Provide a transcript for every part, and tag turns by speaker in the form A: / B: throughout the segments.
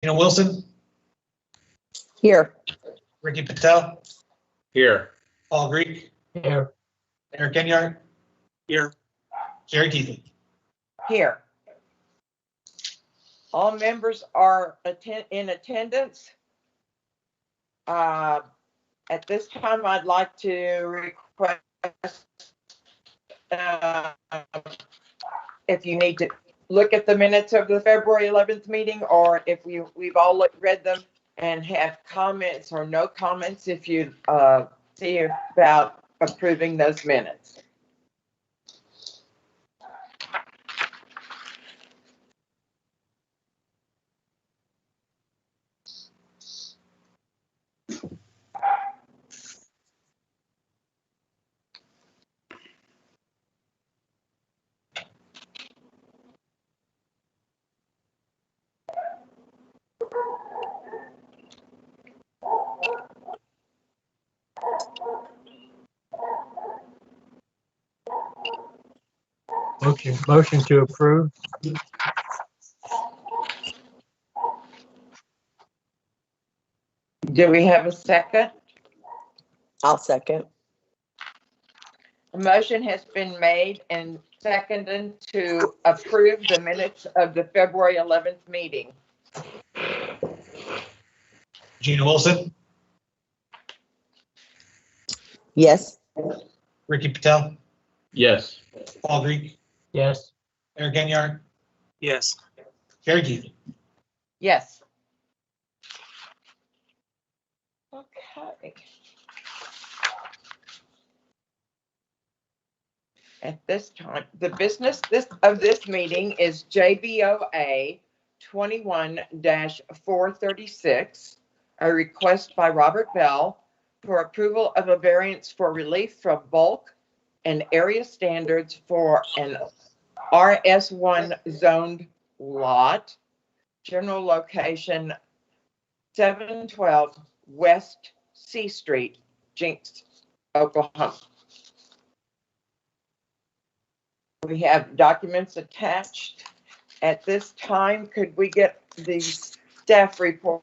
A: Tina Wilson,
B: Here.
A: Ricky Patel,
C: Here.
A: Paul Greek,
D: Here.
A: Eric Enyart,
C: Here.
A: Jerry Keithley.
B: Here. All members are in attendance. At this time, I'd like to request if you need to look at the minutes of the February 11th meeting, or if we've all read them and have comments or no comments, if you see about approving those minutes.
D: Motion to approve.
B: Do we have a second?
E: I'll second.
B: A motion has been made and seconded to approve the minutes of the February 11th meeting.
A: Gina Wilson,
E: Yes.
A: Ricky Patel,
C: Yes.
A: Paul Greek,
D: Yes.
A: Eric Enyart,
C: Yes.
A: Jerry Keithley.
B: Yes. Okay. At this time, the business of this meeting is JBOA 21-436, a request by Robert Bell for approval of a variance for relief from bulk and area standards for an RS1 zoned lot, general location 712 West C Street, Jinx, Oklahoma. We have documents attached. At this time, could we get the staff report?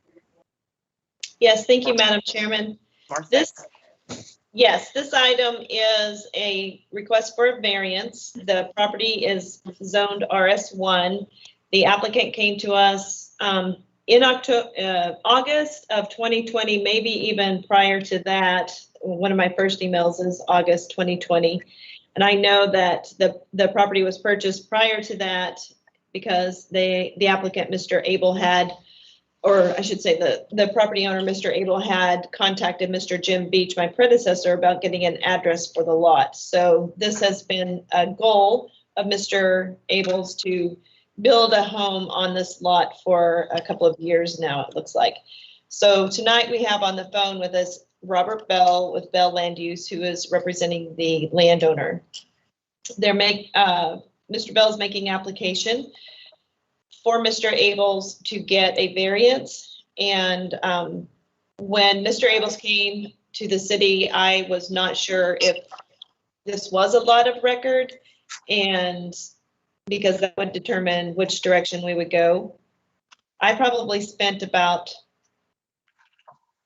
F: Yes, thank you, Madam Chairman.
B: Martha?
F: This item is a request for a variance. The property is zoned RS1. The applicant came to us in August of 2020, maybe even prior to that. One of my first emails is August 2020. And I know that the property was purchased prior to that because the applicant, Mr. Abel, had, or I should say the property owner, Mr. Abel, had contacted Mr. Jim Beach, my predecessor, about getting an address for the lot. So this has been a goal of Mr. Abel's to build a home on this lot for a couple of years now, it looks like. So tonight we have on the phone with us Robert Bell with Bell Land Use, who is representing the landowner. Mr. Bell is making application for Mr. Abels to get a variance. And when Mr. Abels came to the city, I was not sure if this was a lot of record, and because that would determine which direction we would go. I probably spent about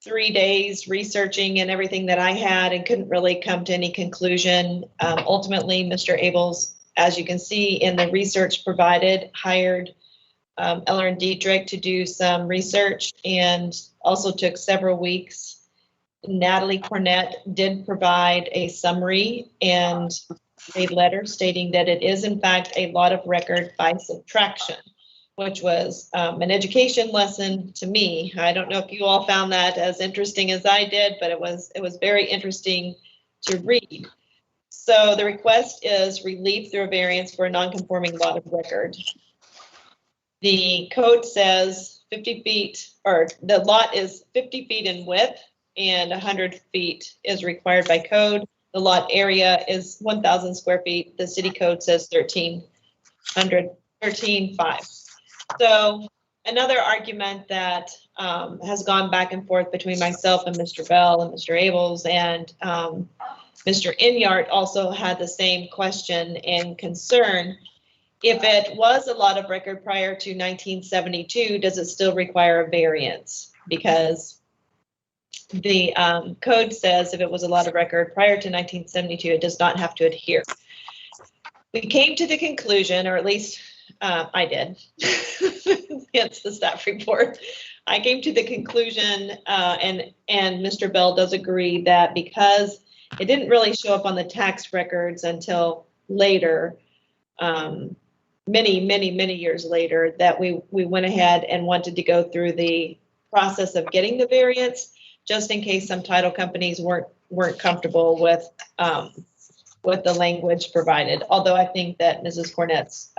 F: 3 days researching and everything that I had and couldn't really come to any conclusion. Ultimately, Mr. Abels, as you can see in the research provided, hired Eller and Dietrich to do some research, and also took several weeks. Natalie Cornett did provide a summary and a letter stating that it is in fact a lot of record by subtraction, which was an education lesson to me. I don't know if you all found that as interesting as I did, but it was very interesting to read. So the request is relief through a variance for a non-conforming lot of record. The code says 50 feet, or the lot is 50 feet in width and 100 feet is required by code. The lot area is 1,000 square feet. The city code says 13,500. So another argument that has gone back and forth between myself and Mr. Bell and Mr. Abels, and Mr. Enyart also had the same question and concern, If it was a lot of record prior to 1972, does it still require a variance? Because the code says if it was a lot of record prior to 1972, it does not have to adhere. We came to the conclusion, or at least I did, hence the staff report. I came to the conclusion, and Mr. Bell does agree, that because it didn't really show up on the tax records until later, many years later, that we went ahead and wanted to go through the process of getting the variance, just in case some title companies weren't comfortable with the language provided. Although I think that Mrs. Cornett's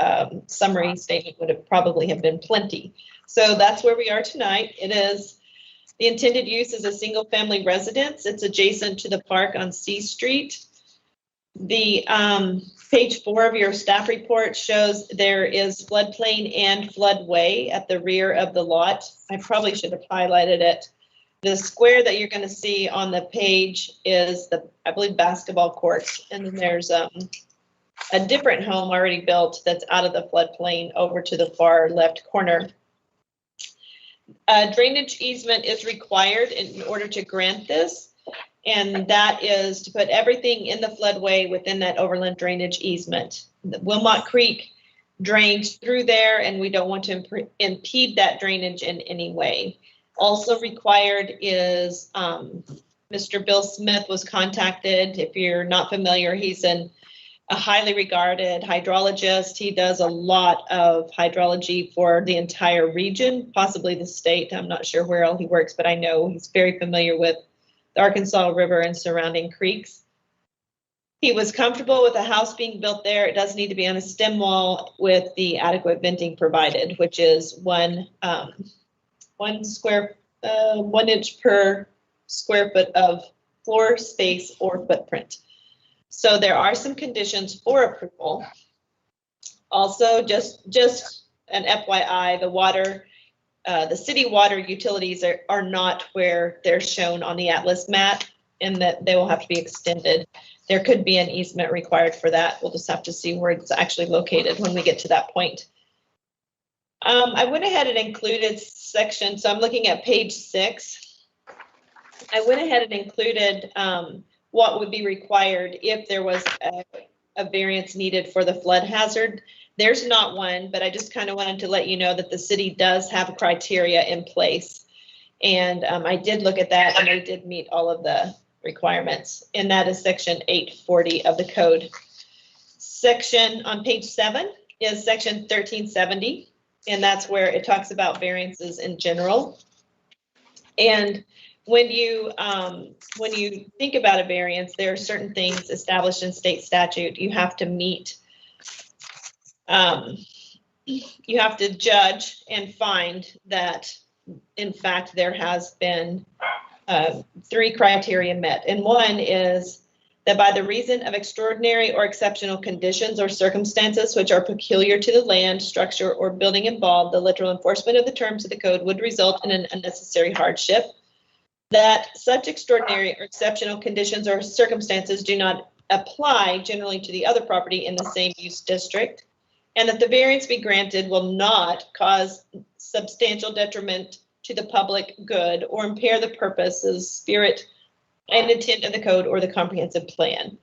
F: summary statement would have probably have been plenty. So that's where we are tonight. It is, the intended use is a single family residence. It's adjacent to the park on C Street. The page 4 of your staff report shows there is floodplain and floodway at the rear of the lot. I probably should have highlighted it. The square that you're going to see on the page is the, I believe, basketball courts, and then there's a different home already built that's out of the floodplain over to the far left corner. Drainage easement is required in order to grant this, and that is to put everything in the floodway within that overland drainage easement. The Wilmot Creek drains through there, and we don't want to impede that drainage in any way. Also required is Mr. Bill Smith was contacted. If you're not familiar, he's a highly regarded hydrologist. He does a lot of hydrology for the entire region, possibly the state. I'm not sure where all he works, but I know he's very familiar with the Arkansas River and surrounding creeks. He was comfortable with a house being built there. It does need to be on a stem wall with the adequate venting provided, which is 1 inch per square foot of floor space or footprint. So there are some conditions for approval. Also, just an FYI, the city water utilities are not where they're shown on the Atlas map, and that they will have to be extended. There could be an easement required for that. We'll just have to see where it's actually located when we get to that point. I went ahead and included section, so I'm looking at page 6. I went ahead and included what would be required if there was a variance needed for the flood hazard. There's not one, but I just kind of wanted to let you know that the city does have criteria in place. And I did look at that, and they did meet all of the requirements, and that is section 840 of the code. Section on page 7 is section 1370. And that's where it talks about variances in general. And when you think about a variance, there are certain things established in state statute you have to meet. You have to judge and find that, in fact, there has been 3 criteria met. And one is that by the reason of extraordinary or exceptional conditions or circumstances which are peculiar to the land, structure, or building involved, the literal enforcement of the terms of the code would result in an unnecessary hardship. That such extraordinary or exceptional conditions or circumstances do not apply generally to the other property in the same use district, and that the variance be granted will not cause substantial detriment to the public good or impair the purposes, spirit, and intent of the code or the comprehensive plan.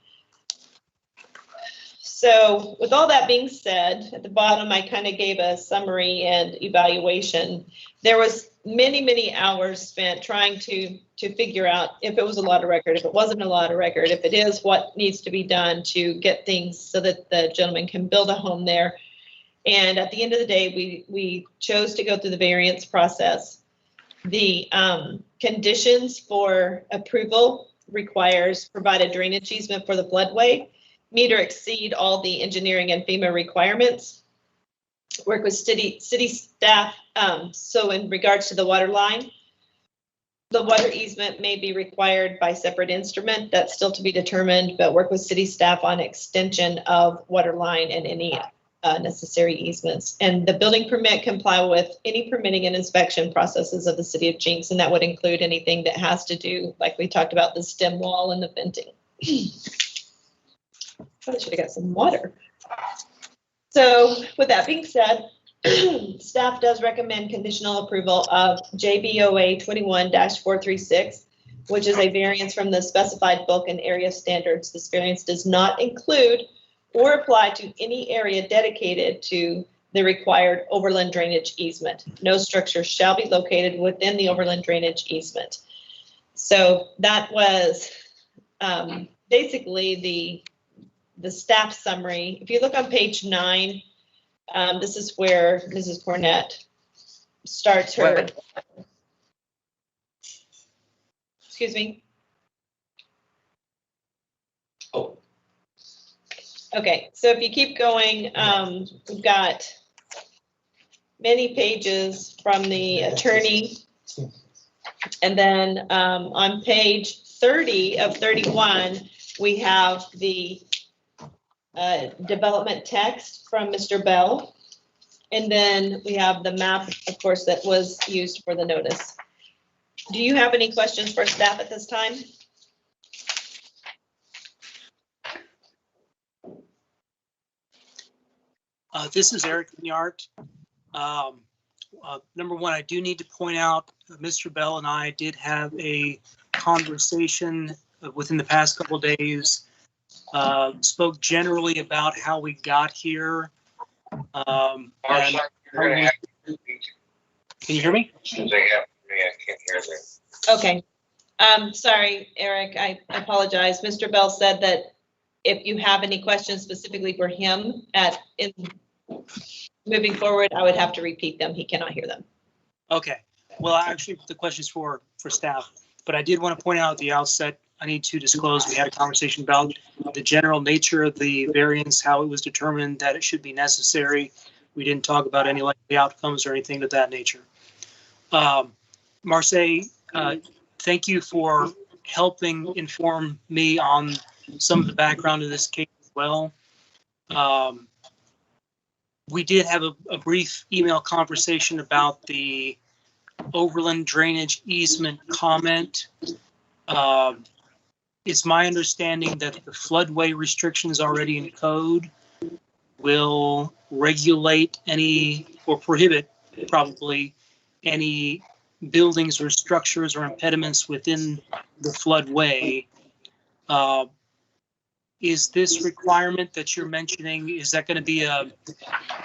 F: So with all that being said, at the bottom, I kind of gave a summary and evaluation. There was many hours spent trying to figure out if it was a lot of record, if it wasn't a lot of record, if it is, what needs to be done to get things so that the gentleman can build a home there. And at the end of the day, we chose to go through the variance process. The conditions for approval requires provide a drainage easement for the floodway, meet or exceed all the engineering and FEMA requirements, work with city staff. So in regards to the water line, the water easement may be required by separate instrument. That's still to be determined, but work with city staff on extension of water line and any necessary easements. And the building permit comply with any permitting and inspection processes of the city of Jinx, and that would include anything that has to do, like we talked about, the stem wall and the venting. Probably should have got some water. So with that being said, staff does recommend conditional approval of JBOA 21-436, which is a variance from the specified bulk and area standards. This variance does not include or apply to any area dedicated to the required overland drainage easement. No structure shall be located within the overland drainage easement. So that was basically the staff summary. If you look on page 9, this is where Mrs. Cornett starts her. Excuse me.
C: Oh.
F: Okay, so if you keep going, we've got many pages from the attorney. And then on page 30 of 31, we have the development text from Mr. Bell. And then we have the map, of course, that was used for the notice. Do you have any questions for staff at this time?
C: This is Eric Nyart. Number one, I do need to point out Mr. Bell and I did have a conversation within the past couple of days. Spoke generally about how we got here. And can you hear me?
F: Okay. Sorry, Eric, I apologize. Mr. Bell said that if you have any questions specifically for him in moving forward, I would have to repeat them. He cannot hear them.
C: Okay. Well, actually, the question is for staff, but I did want to point out at the outset, I need to disclose, we had a conversation about the general nature of the variance, how it was determined that it should be necessary. We didn't talk about any likely outcomes or anything of that nature. Marseille, thank you for helping inform me on some of the background of this case as well. We did have a brief email conversation about the overland drainage easement comment. It's my understanding that the floodway restrictions already in code will regulate any or prohibit probably any buildings or structures or impediments within the floodway. Is this requirement that you're mentioning, is that going to be a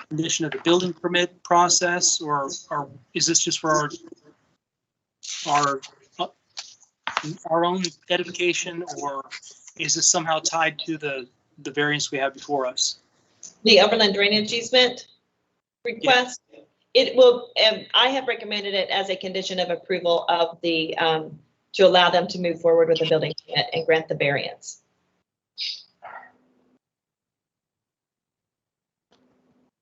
C: condition of the building permit process, or is this just for our own edification, or is this somehow tied to the variance we have before us?
F: The overland drainage easement request, yeah. It will, I have recommended it as a condition of approval of the, to allow them to move forward with the building permit and grant the variance.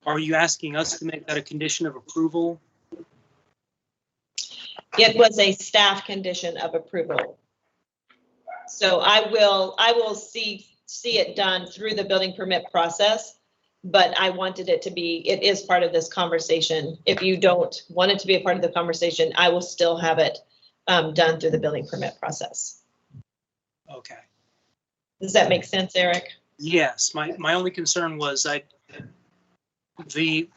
C: Are you asking us to make that a condition of approval?
F: It was a staff condition of approval. So I will see it done through the building permit process, but I wanted it to be, it is part of this conversation. If you don't want it to be a part of the conversation, I will still have it done through the building permit process.
C: Okay.
F: Does that make sense, Eric?
C: Yes, my only concern was the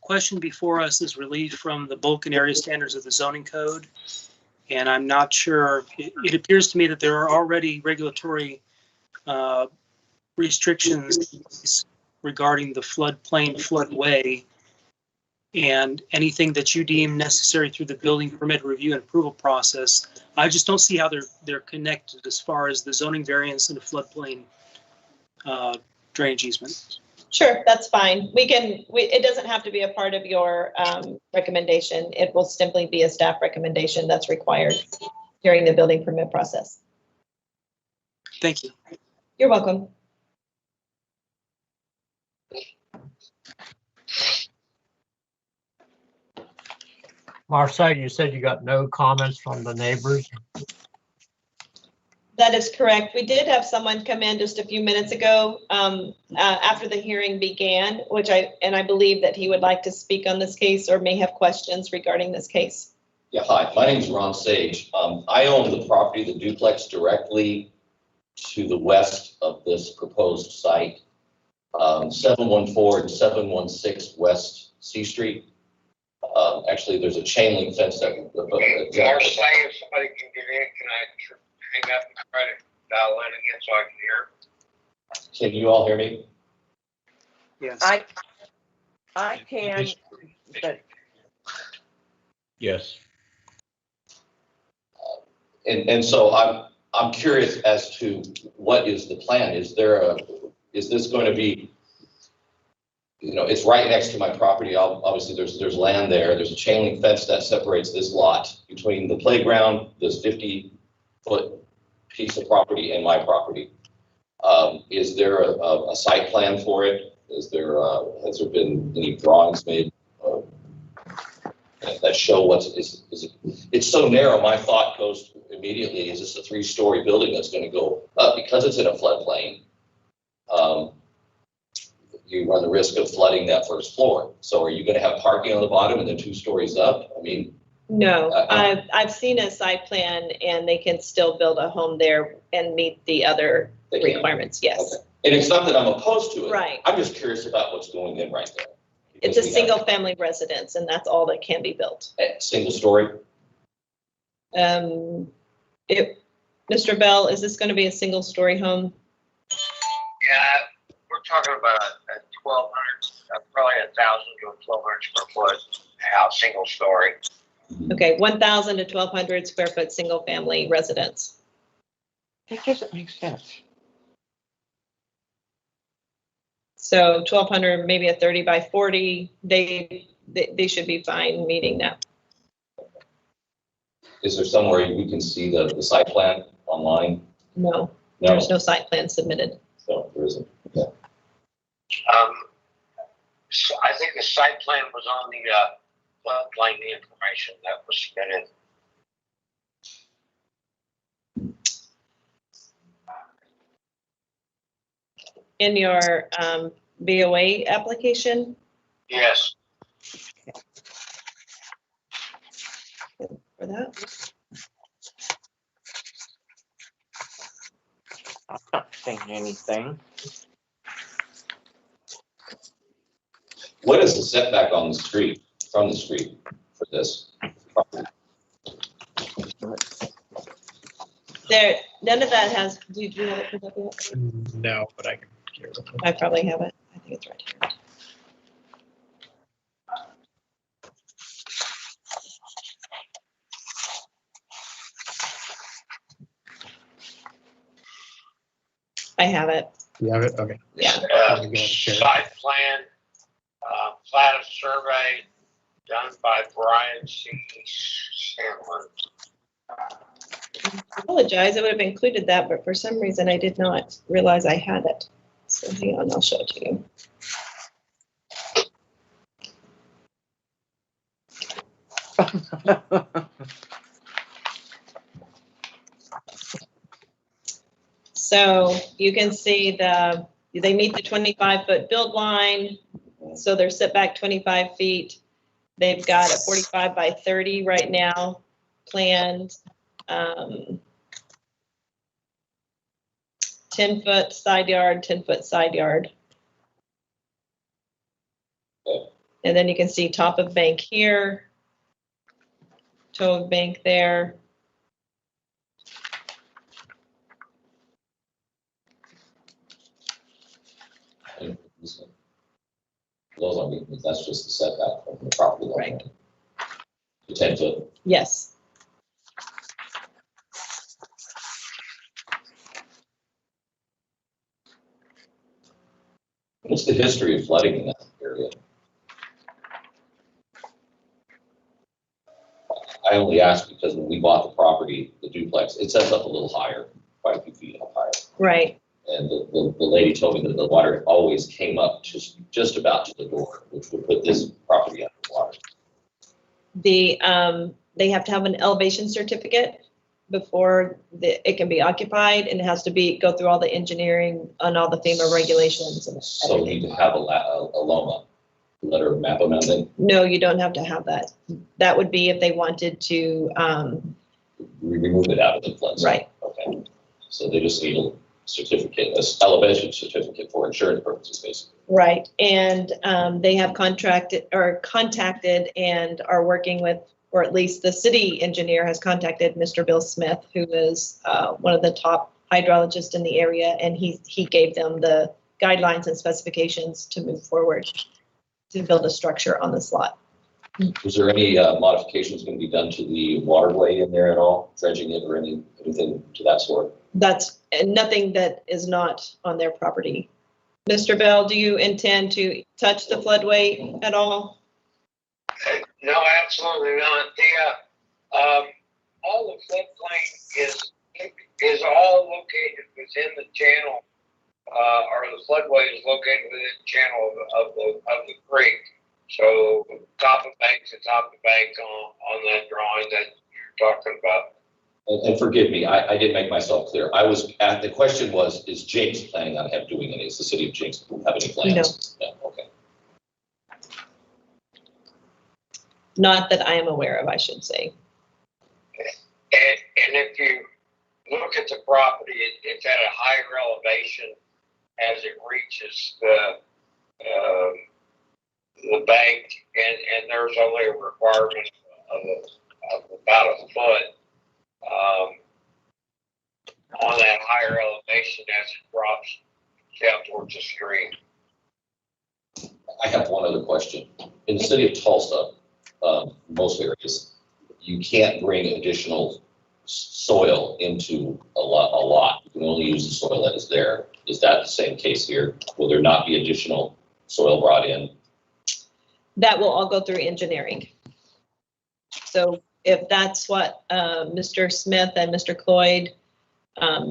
C: question before us is relief from the bulk and area standards of the zoning code. And I'm not sure, it appears to me that there are already regulatory restrictions regarding the floodplain, floodway, and anything that you deem necessary through the building permit review and approval process. I just don't see how they're connected as far as the zoning variance and the floodplain drainage easement.
F: Sure, that's fine. It doesn't have to be a part of your recommendation. It will simply be a staff recommendation that's required during the building permit process.
C: Thank you.
F: You're welcome.
D: Marseille, you said you got no comments from the neighbors.
F: That is correct. We did have someone come in just a few minutes ago after the hearing began, I believe that he would like to speak on this case or may have questions regarding this case.
G: Yeah, hi, my name is Ron Sage. I own the property, the duplex directly to the west of this proposed site. 714 and 716 West C Street. Actually, there's a chain link fence that.
H: Marcy, if somebody can get in, can I hang up and try to dial in again so I can hear?
G: Can you all hear me?
C: Yes.
B: I can, but
D: Yes.
G: And so I'm curious as to what is the plan? Is this going to be, it's right next to my property. Obviously there's land there. There's a chain link fence that separates this lot between the playground, this 50-foot piece of property, and my property. Is there a site plan for it? Has there been any drawings made that show it's so narrow? My thought goes immediately, is this a 3-story building that's going to go up because it's in a floodplain? You run the risk of flooding that first floor. So are you going to have parking on the bottom and then 2 stories up? I mean,
F: No, I've seen a site plan and they can still build a home there and meet the other
G: they can.
F: requirements, yes.
G: Okay. And it's not that I'm opposed to it.
F: Right.
G: I'm just curious about what's going in right there.
F: It's a single family residence and that's all that can be built.
G: Single story?
F: Mr. Bell, is this going to be a single story home?
H: Yeah, we're talking about a 1,200, probably 1,000 to 1,200 square foot house, single story.
F: Okay, 1,000 to 1,200 square foot single family residence.
B: that doesn't make sense.
F: So 1,200, maybe a 30 by 40, they should be fine meeting that.
G: Is there somewhere we can see the site plan online?
F: No, there's no site plan submitted.
G: So there isn't. Okay.
H: So I think the site plan was on the floodplain information that was submitted.
F: In your BOA application
H: Yes.
F: for that?
B: I'm not seeing anything.
G: What is the setback on the street, from the street for this property?
F: There, none of that has, do you have it pulled up yet?
A: No, but I can get it.
F: I probably have it. I think it's right here. I have it.
A: You have it? Okay.
F: Yeah.
H: Site plan, plat of survey done by Brian C. Sandler.
F: I apologize. I would have included that, but for some reason I did not realize I had it. So hang on, I'll show it to you. So you can see they meet the 25-foot build line. So they're set back 25 feet. They've got a 45 by 30 right now planned. 10-foot side yard, 10-foot side yard. And then you can see top of bank here, toe of bank there.
G: Those are, that's just the setback from the property line.
F: Right.
G: The 10 foot.
F: Yes.
G: What's the history of flooding in that area? I only ask because when we bought the property, the duplex, it sets up a little higher, quite a few feet up higher.
F: Right.
G: And the lady told me that the water always came up just about to the door, which would put this property underwater.
F: They have to have an elevation certificate before it can be occupied, and it has to go through all the engineering and all the FEMA regulations and
G: So you
F: everything.
G: need to have a LOMA, letter of map amendment.
F: No, you don't have to have that. That would be if they wanted to,
G: We remove it out of the flood zone.
F: right.
G: Okay. So they just need certificate, this elevation certificate for insurance purposes, basically.
F: Right, and they have contacted and are working with, or at least the city engineer has contacted Mr. Bill Smith, who is one of the top hydrologists in the area, and he gave them the guidelines and specifications to move forward to build a structure on this lot.
G: Was there any modifications going to be done to the waterway in there at all, dredging it or anything to that sort?
F: That's nothing that is not on their property. Mr. Bell, do you intend to touch the floodway at all?
H: No, absolutely not. All the floodplain is all located within the channel, or the floodway is located within the channel of the creek. So top of bank to top of bank on that drawing that you're talking about.
G: And forgive me, I didn't make myself clear. The question was, is Jinx planning on doing any? Is the city of Jinx have any plans? No. Okay.
F: Not that I am aware of, I should say.
H: And if you look at the property, it's at a higher elevation as it reaches the bank, and there's only a requirement of about a foot on that higher elevation as it drops down towards the stream.
G: I have one other question. In the city of Tulsa, most areas, you can't bring additional soil into a lot. You can only use the soil that is there. Is that the same case here? Will there not be additional soil brought in?
F: That will all go through engineering. So if that's what Mr. Smith and Mr. Cloyd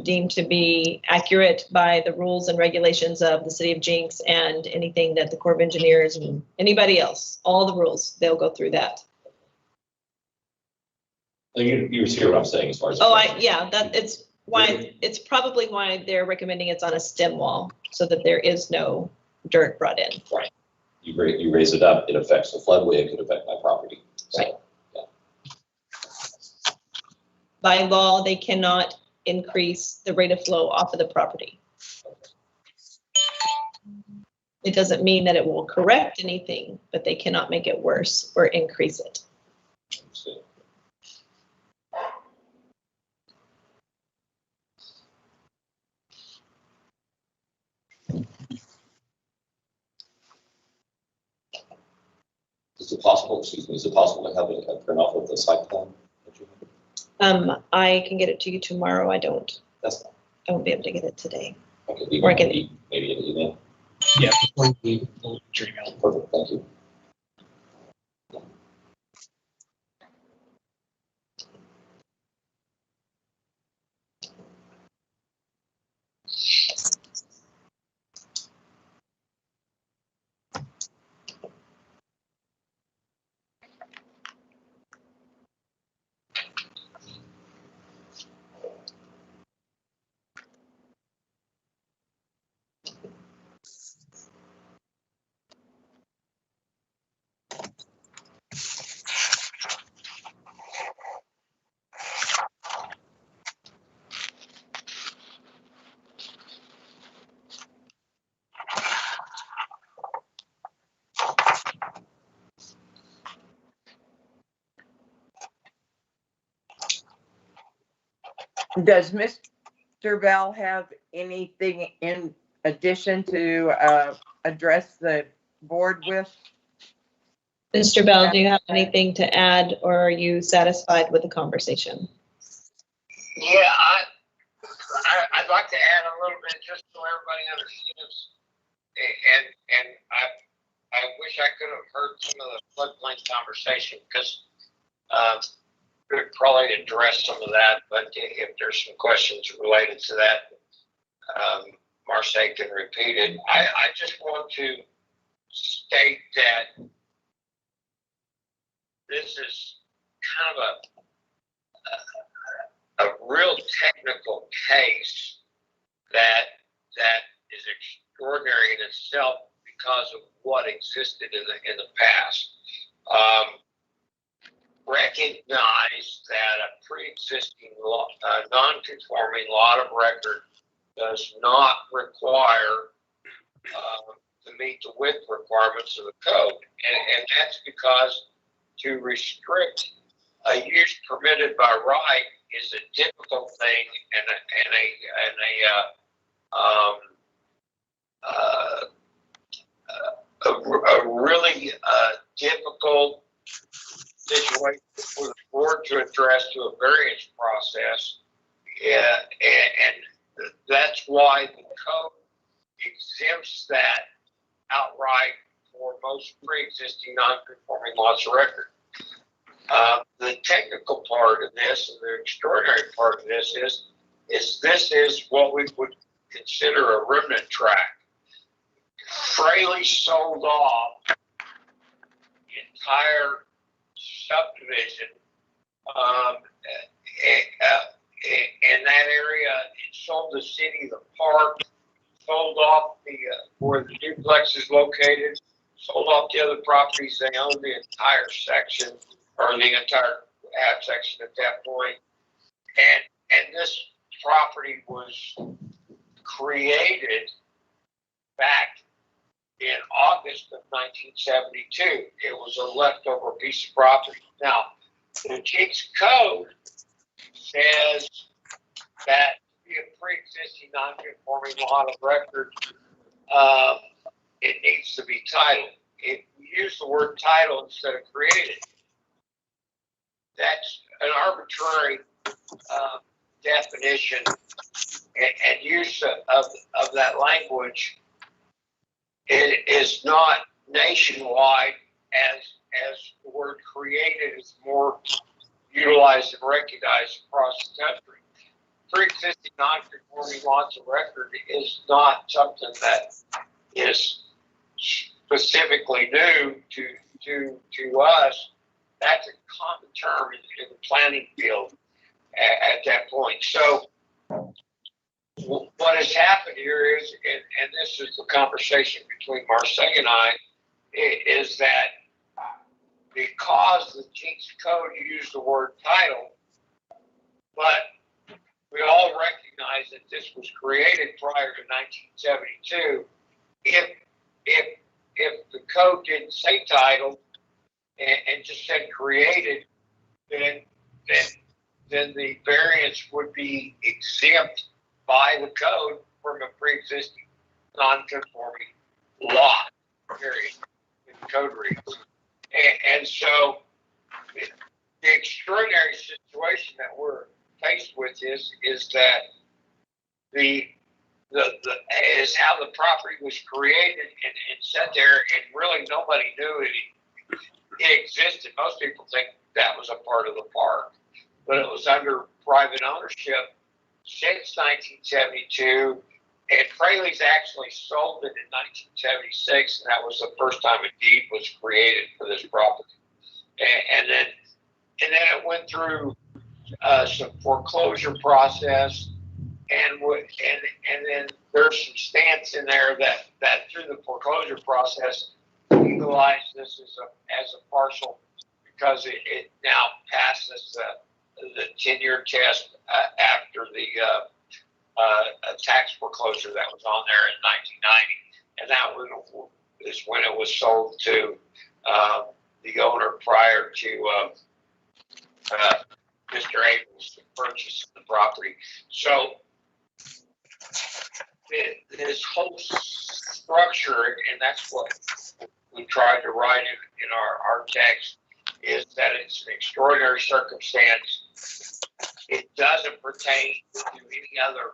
F: deemed to be accurate by the rules and regulations of the city of Jinx and anything that the Corps of Engineers and anybody else, all the rules, they'll go through that.
G: You hear what I'm saying as far as.
F: It's probably why they're recommending it's on a stem wall so that there is no dirt brought in.
G: Right. You raise it up, it affects the floodway, it could affect my property. So,
F: right. Yeah. By law, they cannot increase the rate of flow off of the property. It doesn't mean that it will correct anything, but they cannot make it worse or increase it.
G: Is it possible to have a print off of the site plan?
F: I can get it to you tomorrow.
G: That's fine.
F: I won't be able to get it today.
G: Okay, maybe an email.
A: Yeah, before we will email.
G: Perfect, thank you.
B: Does Mr. Bell have anything in addition to address the board with?
F: Mr. Bell, do you have anything to add, or are you satisfied with the conversation?
H: Yeah, I'd like to add a little bit just so everybody understands. And I wish I could have heard some of the floodplain conversation because could probably address some of that, but if there's some questions related to that, Marseille can repeat it. I just want to state that this is kind of a real technical case that is extraordinary in itself because of what existed in the past. Recognize that a pre-existing non-conforming lot of record does not require to meet the width requirements of the code. And that's because to restrict a use permitted by right is a difficult thing and a really difficult situation for the board to address through a variance process. Yeah, and that's why the code exempts that outright for most pre-existing non-conforming lots of record. The technical part of this and the extraordinary part of this is this is what we would consider a remnant tract. Fraley sold off the entire subdivision in that area. It sold the city the park, sold off the where the duplex is located, sold off the other properties. They owned the entire section or the entire half section at that point. And this property was created back in August of 1972. It was a leftover piece of property. Now, the Jinx Code says that to be a pre-existing non-conforming lot of record, it needs to be titled. If you use the word title instead of created, that's an arbitrary definition and use of that language. It is not nationwide as the word created is more utilized and recognized across the country. Pre-existing non-conforming lots of record is not something that is specifically new to us. That's a common term in the planning field at that point. So what has happened here is, and this is the conversation between Marseille and I, is that because the Jinx Code used the word title, but we all recognize that this was created prior to 1972. If the code didn't say title and just said created, then the variance would be exempt by the code from a pre-existing non-conforming lot, period, in code reads. And so the extraordinary situation that we're faced with is that is how the property was created and set there, and really nobody knew it existed. Most people think that was a part of the park, but it was under private ownership since 1972, and Fraley's actually sold it in 1976, and that was the first time a deed was created for this property. And then it went through some foreclosure process, and then there's some stance in there that through the foreclosure process legalized this as a parcel because it now passes the 10-year test after the tax foreclosure that was on there in 1990, and that is when it was sold to the owner prior to Mr. Abels purchasing the property. So this whole structure, and that's what we tried to write in our text, is that it's an extraordinary circumstance. It doesn't pertain to any other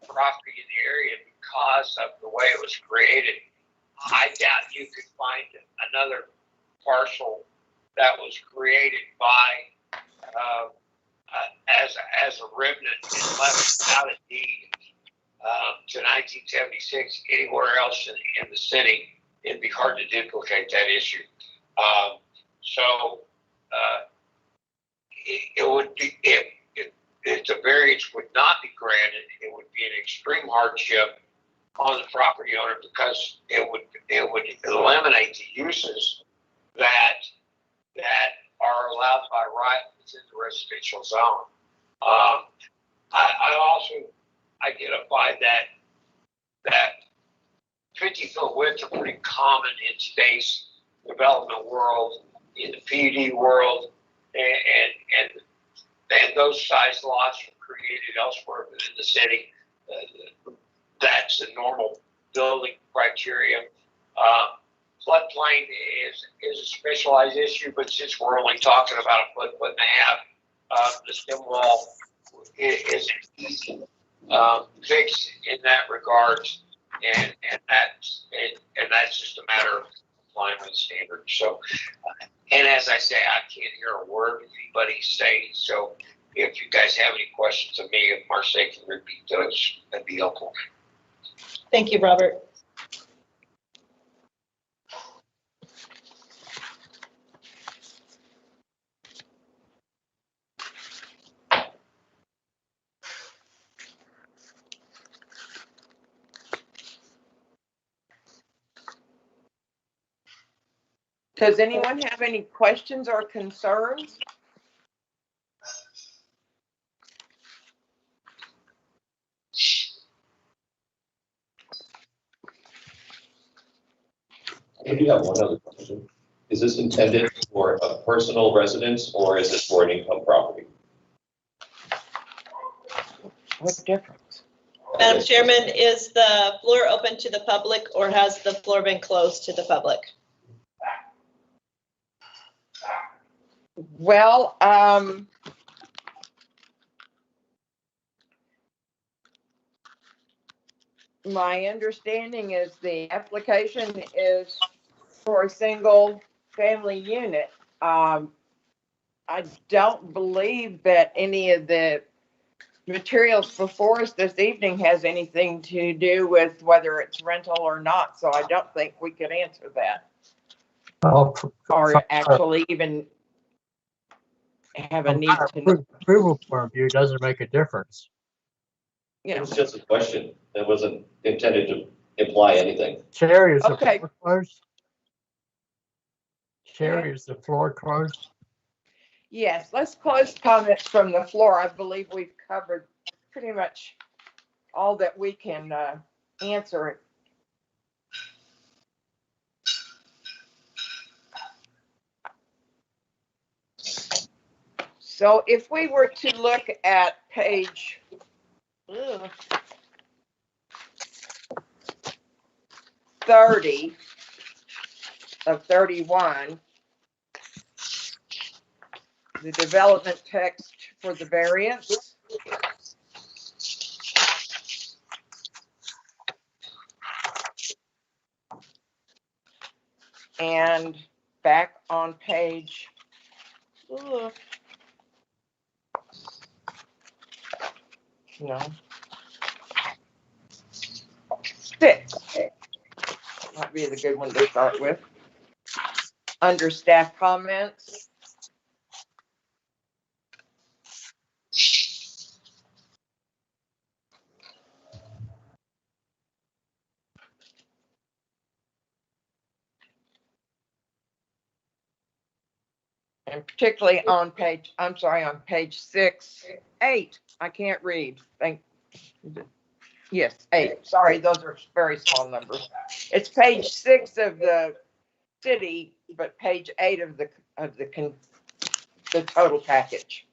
H: property in the area because of the way it was created. I doubt you could find another parcel that was created by as a remnant and left without a deed to 1976 anywhere else in the city. It'd be hard to duplicate that issue. So it would be if the variance would not be granted, it would be an extreme hardship on the property owner because it would eliminate the uses that are allowed by right within the residential zone. I identified that 50-foot widths are pretty common in space development world, in the PUD world, and those size lots are created elsewhere within the city. That's the normal building criteria. Floodplain is a specialized issue, but since we're only talking about a foot and a half, the stem wall is an easy fix in that regard, and that's just a matter of complying with standards. So, and as I say, I can't hear a word anybody say. So, if you guys have any questions of me, if Marseille can repeat those, that'd be helpful.
F: Thank you, Robert.
B: Does anyone have any questions or concerns?
G: I do have one other question. Is this intended for a personal residence or is it for an income property?
B: What difference?
F: Madam Chairman, is the floor open to the public or has the floor been closed to the public?
B: Well, my understanding is the application is for a single family unit. I don't believe that any of the materials before us this evening has anything to do with whether it's rental or not, so I don't think we could answer that
D: Well,
B: or actually even have a
D: from
B: need
D: our
B: to know.
D: approval point of view, doesn't make a difference.
B: You
G: It
B: know.
G: was just a question. It wasn't intended to imply anything.
D: Sherry, is the
B: Okay.
D: floor closed? Sherry, is the floor closed?
B: Yes, let's close comments from the floor. I believe we've covered pretty much all that we can answer. So if we were to look at page 30 of 31, the development text for the variance. And back on page no, 6 might be the good one to start with. Under staff comments. And particularly on page, I'm sorry, on page 6, 8, I can't read. Yes, 8. Sorry, those are very small numbers. It's page 6 of the city, but page 8 of the total package.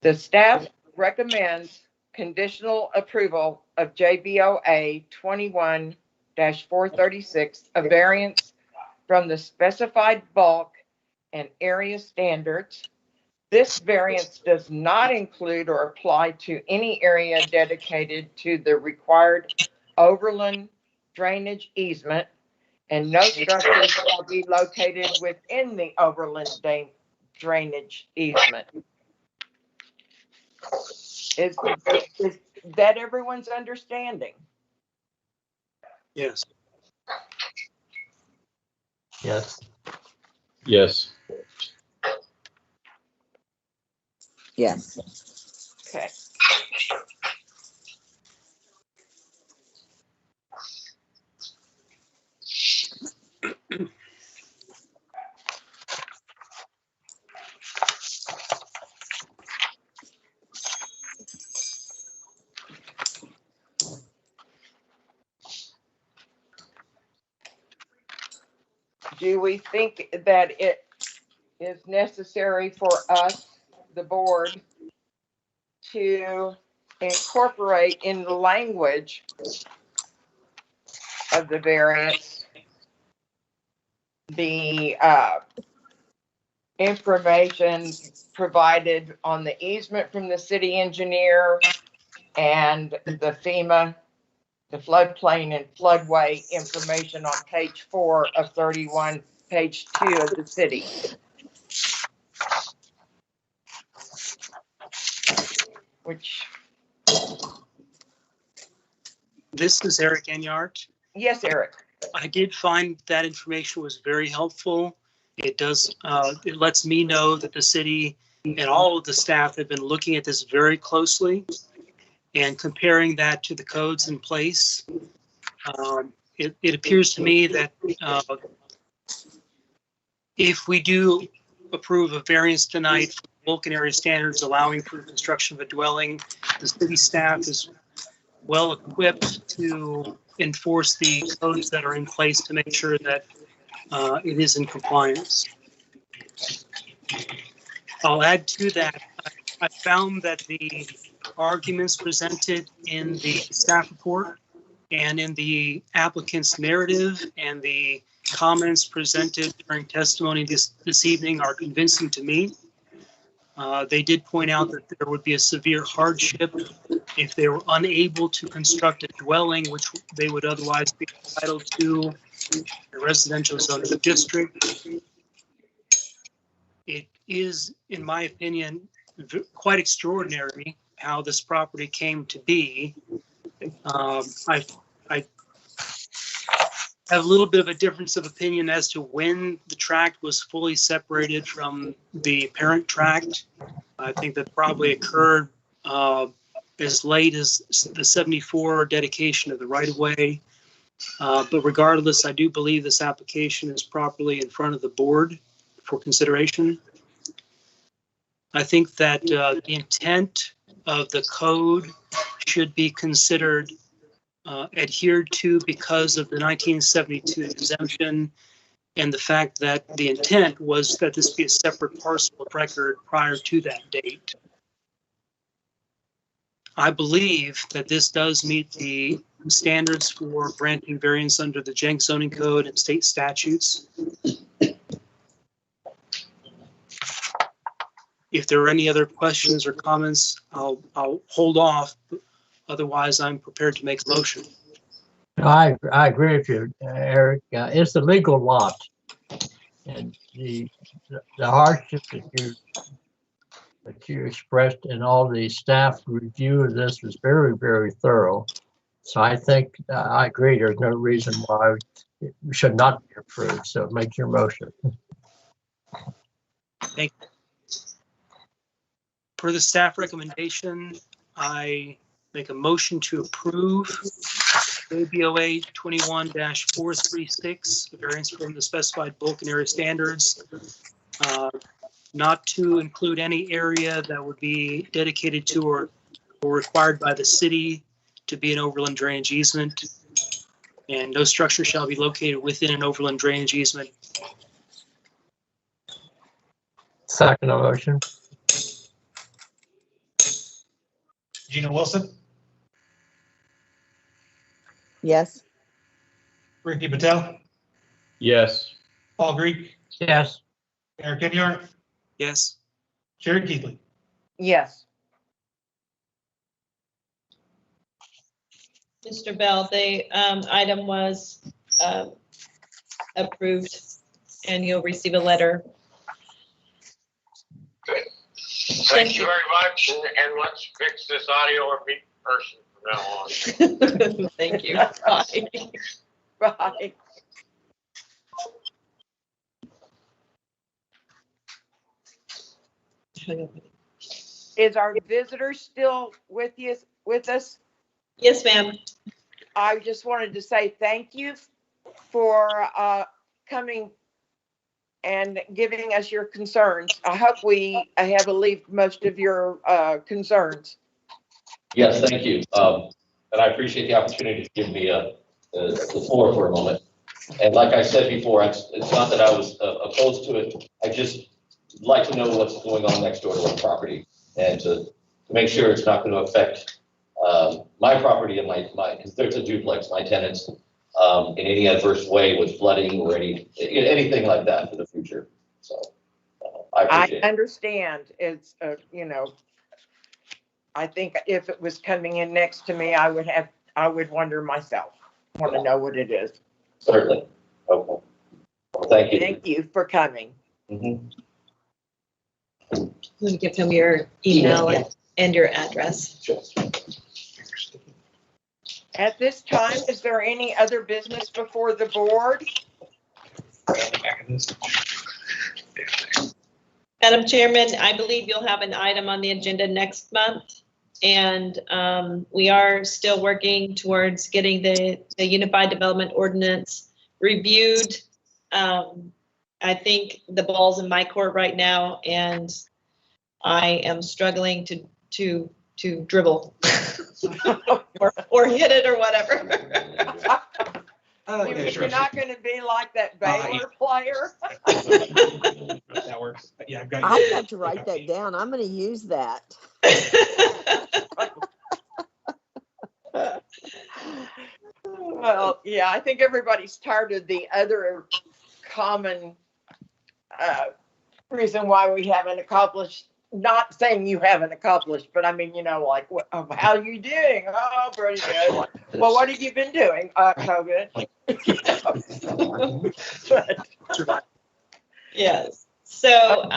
B: The staff recommends conditional approval of JBOA 21-436, a variance from the specified bulk and area standards. This variance does not include or apply to any area dedicated to the required overland drainage easement, and no structures shall be located within the overland drainage easement. Is that everyone's understanding?
C: Yes.
D: Yes.
I: Yes.
E: Yes.
B: Okay. do we think that it is necessary for us, the board, to incorporate in the language of the variance the information provided on the easement from the city engineer and the FEMA, the floodplain and floodway information on page 4 of 31, page 2 of the city? Which,
C: This is Eric Enyart.
B: yes, Eric.
C: I did find that information was very helpful. It does, it lets me know that the city and all of the staff have been looking at this very closely and comparing that to the codes in place. It appears to me that if we do approve a variance tonight for Vulcan area standards allowing for construction of a dwelling, the city staff is well equipped to enforce the codes that are in place to make sure that it is in compliance. I'll add to that, I found that the arguments presented in the staff report and in the applicant's narrative and the comments presented during testimony this evening are convincing to me. They did point out that there would be a severe hardship if they were unable to construct a dwelling, which they would otherwise be entitled to a residential zoning district. It is, in my opinion, quite extraordinary how this property came to be. I have a little bit of a difference of opinion as to when the tract was fully separated from the parent tract. I think that probably occurred as late as the 74 dedication of the right-of-way. But regardless, I do believe this application is properly in front of the board for consideration. I think that the intent of the code should be considered adhered to because of the 1972 exemption and the fact that the intent was that this be a separate parcel of record prior to that date. I believe that this does meet the standards for granting variance under the Jenks zoning code and state statutes. If there are any other questions or comments, I'll hold off. Otherwise, I'm prepared to make a motion.
D: I agree with you, Eric. It's a legal lot. And the hardship that you expressed in all the staff review of this was very, very thorough. So I think I agree. There's no reason why it should not be approved. So make your motion.
C: Thank you. Per the staff recommendation, I make a motion to approve JBOA 21-436, variance from the specified Vulcan area standards, not to include any area that would be dedicated to or required by the city to be an overland drainage easement, and no structure shall be located within an overland drainage easement.
D: Second motion.
A: Gina Wilson,
E: Yes.
A: Ricky Patel,
I: Yes.
A: Paul Greek,
D: Yes.
A: Eric Enyart,
C: Yes.
A: Sherry Keithley.
B: Yes.
F: Mr. Bell, the item was approved and you'll receive a letter.
H: Thank you very much, and let's fix this audio or meet person from now on.
F: Thank you. Bye.
B: Right. Is our visitor still with us?
F: Yes, ma'am.
B: I just wanted to say thank you for coming and giving us your concerns. I hope we have alleviated most of your concerns.
G: Yes, thank you. And I appreciate the opportunity to give me the floor for a moment. And like I said before, it's not that I was opposed to it. I just like to know what's going on next door to our property and to make sure it's not going to affect my property and my, because there's a duplex, my tenants, in any adverse way with flooding or anything like that for the future. So I
B: I
G: appreciate it.
B: understand. It's, you know, I think if it was coming in next to me, I would wonder myself, want to know what it is.
G: Certainly. Okay. Well, thank you.
B: Thank you for coming.
G: Mhm.
F: Let me give him your email and your address.
G: Sure.
B: At this time, is there any other business before the board?
F: Madam Chairman, I believe you'll have an item on the agenda next month. And we are still working towards getting the Unified Development Ordinance reviewed. I think the ball's in my court right now, and I am struggling to dribble or hit it or whatever.
B: You're not going to be like that Baylor player.
A: That works. But yeah, I've got.
E: I've got to write that down. I'm going to use that.
B: Well, yeah, I think everybody's tired of the other common reason why we haven't accomplished, not saying you haven't accomplished, but I mean, you know, like, how are you doing? Oh, pretty good. Well, what have you been doing? COVID. But,
F: Yes. So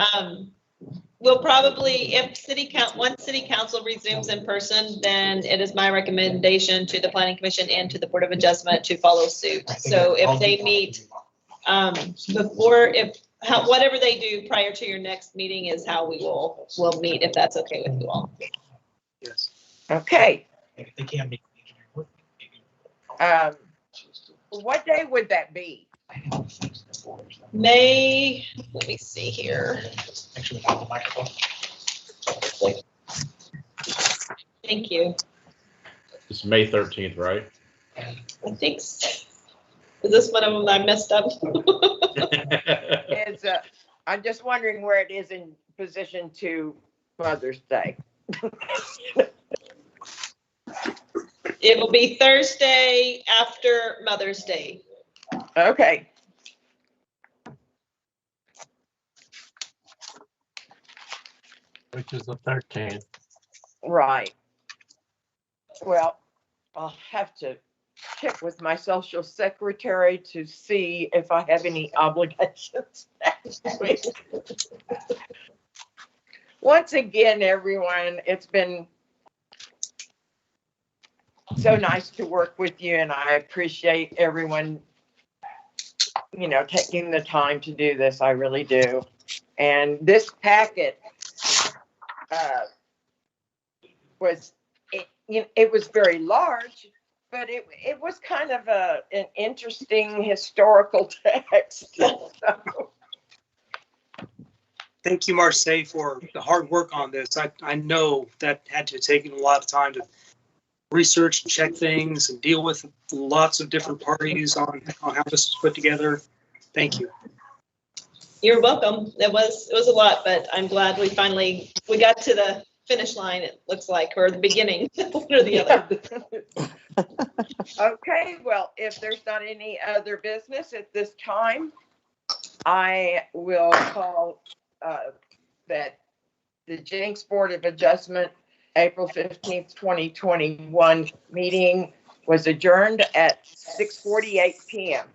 F: we'll probably, if once city council resumes in person, then it is my recommendation to the planning commission and to the board of adjustment to follow suit. So if they meet whatever they do prior to your next meeting is how we'll meet, if that's okay with you all.
C: Yes.
B: okay.
A: They can't be.
B: What day would that be?
F: May, let me see here.
A: Actually, without the microphone.
F: Thank you.
I: It's May 13th, right?
F: I think, is this one of them I messed up?
B: It's, I'm just wondering where it is in position to Mother's Day.
F: It will be Thursday after Mother's Day.
B: Okay.
D: Which is the 13th.
B: Right. Well, I'll have to check with my social secretary to see if I have any obligations next week. Once again, everyone, it's been so nice to work with you, and I appreciate everyone, you know, taking the time to do this. I really do. And this packet it was very large, but it was kind of an interesting historical text.
C: Thank you, Marseille, for the hard work on this. I know that had to take a lot of time to research and check things and deal with lots of different parties on how this was put together. Thank you.
F: You're welcome. It was a lot, but I'm glad we got to the finish line, it looks like, or the beginning, one or the other.
B: Okay, well, if there's not any other business at this time, I will call that the Jenks Board of Adjustment April 15th, 2021 meeting was adjourned at 6:48 p.m.